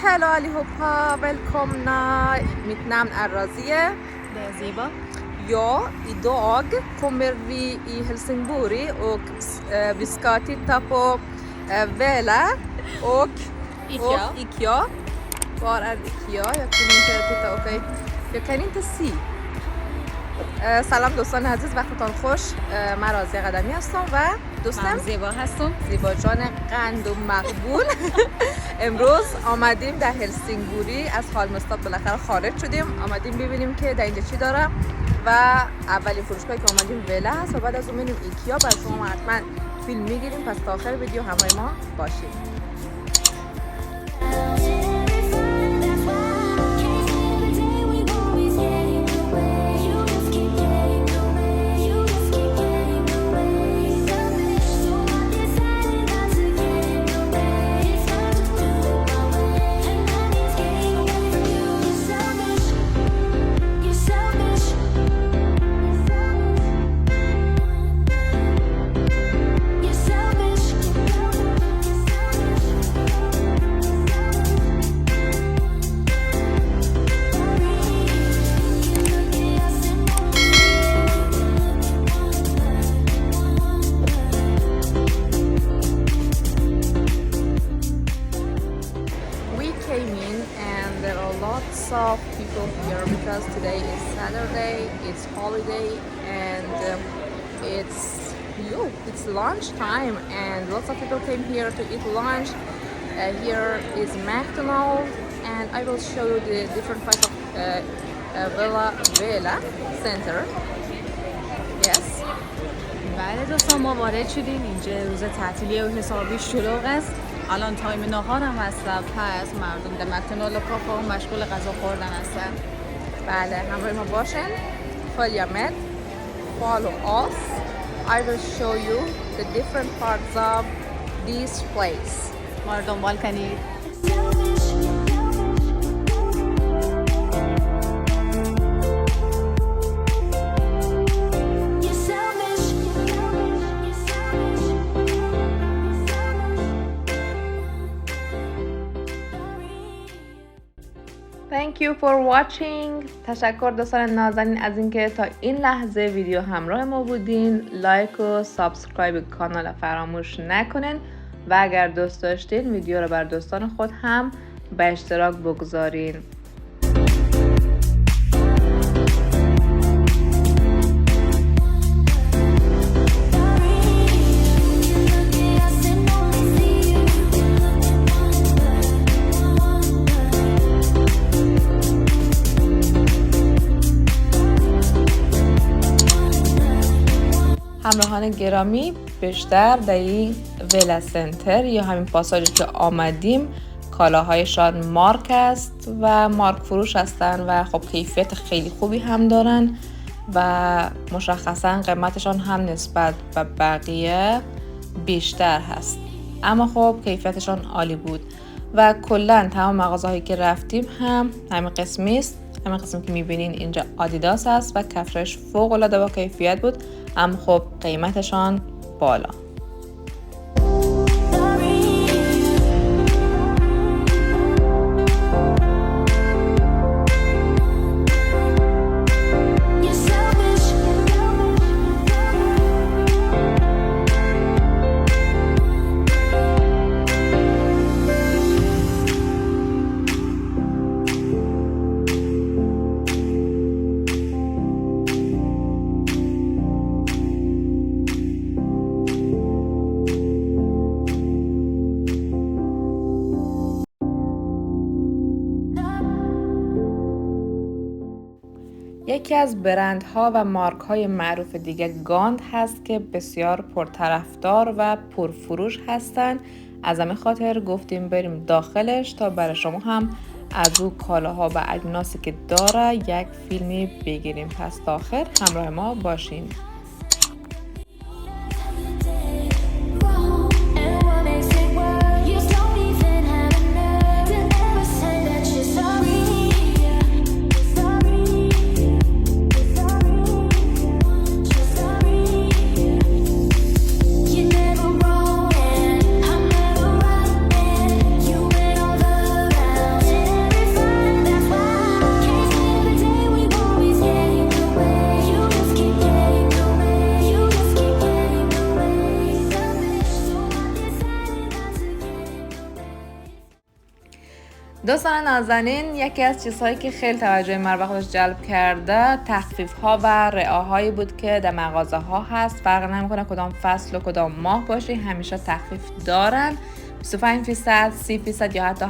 Hallå allihopa, välkomna. Mitt namn är Razia. Det är Ziba. Ja, idag kommer vi i Helsingborg och vi ska titta på Vela och Ikea. Var är Ikea? Jag kan inte titta, okej. Jag kan inte se. سلام دوستان عزیز، وقتتان خوش. من رازی قدمی هستم و دوستم زیبا هستم. زیبا جان قند و مقبول. امروز آمدیم در هلسینگوری از هالمستاد، بالاخره خارج شدیم، آمدیم ببینیم که در اینجا چی داره و اولین فروشگاهی که آمدیم ولا هست و بعد از اون میریم ایکیا. برای شما حتما فیلم میگیریم، پس تا آخر ویدیو همراه ما باشید. Of people here because today is Saturday, it's holiday, and it's lunch time, and lots of people came here to eat lunch. Here is McDonald's, and I will show you the different types of Vela Center. Yes. بله دوستان، ما وارد شدیم. اینجا روز تعطیلیه و حسابی شلوغ است. الان تایم نهار هم هست، پس مردم در مکدونالد و کافه مشغول غذا خوردن هستن. بله، همراه ما باشین. فالیامت. Follow us. I will show you the different parts of this place. ما رو دنبال کنید. Thank you for watching. تشکر دوستان نازنین از اینکه تا این لحظه ویدیو همراه ما بودین. لایک و سابسکرایب کانال فراموش نکنین و اگر دوست داشتین ویدیو رو بر دوستان خود هم به اشتراک بگذارین. همراهان گرامی، بیشتر در این ولا سنتر یا همین پاساژی که آمدیم کالاهایشان مارک است و مارک فروش هستن و خب کیفیت خیلی خوبی هم دارن و مشخصا قیمتشان هم نسبت به بقیه بیشتر هست، اما خب کیفیتشان عالی بود و کلا تمام مغازه‌هایی که رفتیم هم همین قسمی است. همین قسمی که میبینین اینجا آدیداس هست و کفشش فوق العاده با کیفیت بود، اما خب قیمتشان بالا. یکی از برندها و مارک‌های معروف دیگه گاند هست که بسیار پرطرفدار و پرفروش هستن. از همین خاطر گفتیم بریم داخلش تا برای شما هم از او کالاها و اجناسی که داره یک فیلمی بگیریم. پس تا آخر همراه ما باشین. Around دوستان نازنین، یکی از چیزهایی که خیلی توجه من به خودش جلب کرده تخفیف ها و رعاهایی بود که در مغازه ها هست. فرق نمیکنه کدام فصل و کدام ماه باشی، همیشه تخفیف دارن. 25%، 30% یا حتی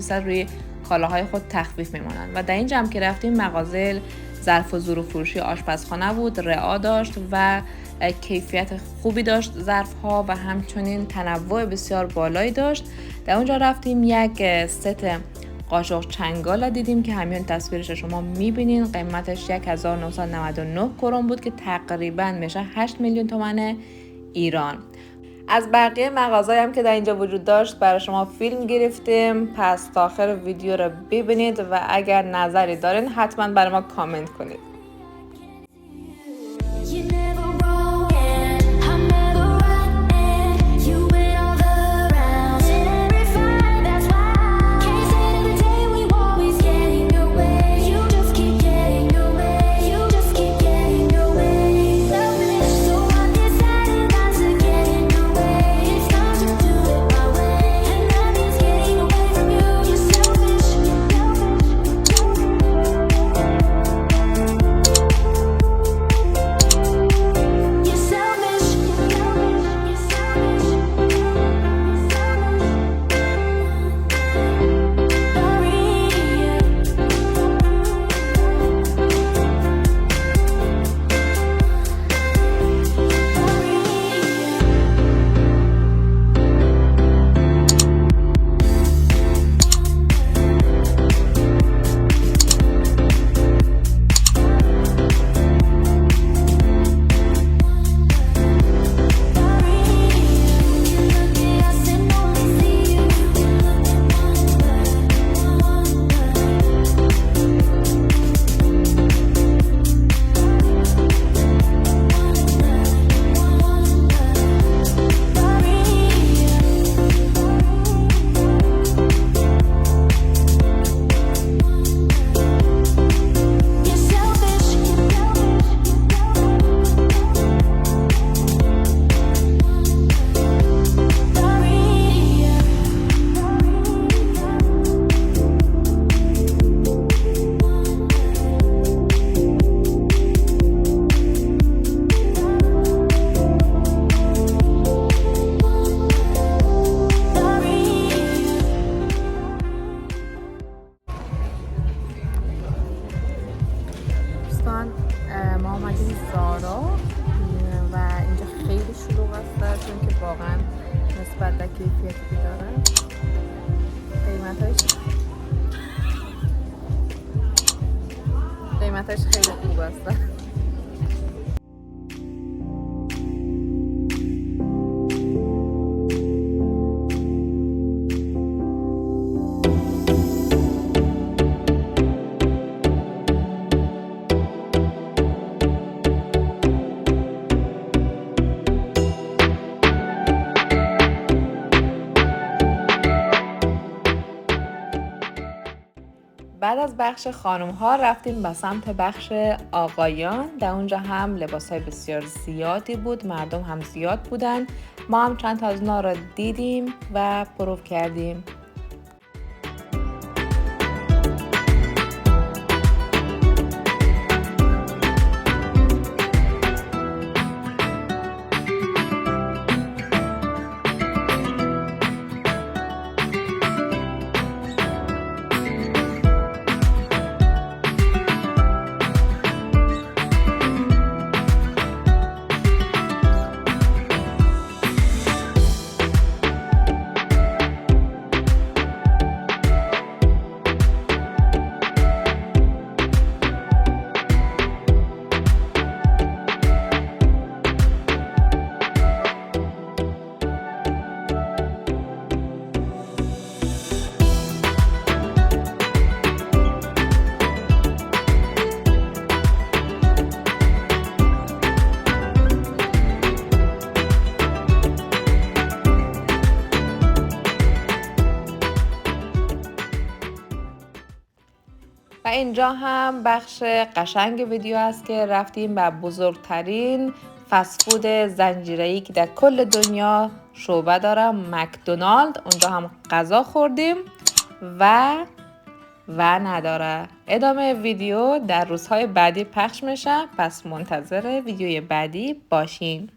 70% روی کالاهای خود تخفیف میمونن. و در اینجا هم که رفتیم مغازه ظرف و ظروف فروشی آشپزخانه بود، رعا داشت و کیفیت خوبی داشت ظرف ها و همچنین تنوع بسیار بالایی داشت. در اونجا رفتیم یک ست قاشق چنگال دیدیم که همین تصویرش شما میبینین. قیمتش 1999 کرون بود که تقریبا میشه 8 میلیون تومان ایران. از بقیه مغازه‌ای هم که در اینجا وجود داشت برای شما فیلم گرفتیم، پس تا آخر ویدیو رو ببینید و اگر نظری دارین حتما برای ما کامنت کنید. ما آمدیم زارا و اینجا خیلی شلوغ است چون که واقعا نسبت به کیفیتی که داره قیمتش خیلی خوب است. بعد از بخش خانم ها رفتیم به سمت بخش آقایان. در اونجا هم لباس های بسیار زیادی بود، مردم هم زیاد بودن. ما هم چند تا از اونا رو دیدیم و پروف کردیم. و اینجا هم بخش قشنگ ویدیو است که رفتیم به بزرگترین فست فود زنجیره‌ای که در کل دنیا شعبه داره، مکدونالد. اونجا هم غذا خوردیم و نداره. ادامه ویدیو در روزهای بعدی پخش میشه، پس منتظر ویدیوی بعدی باشین.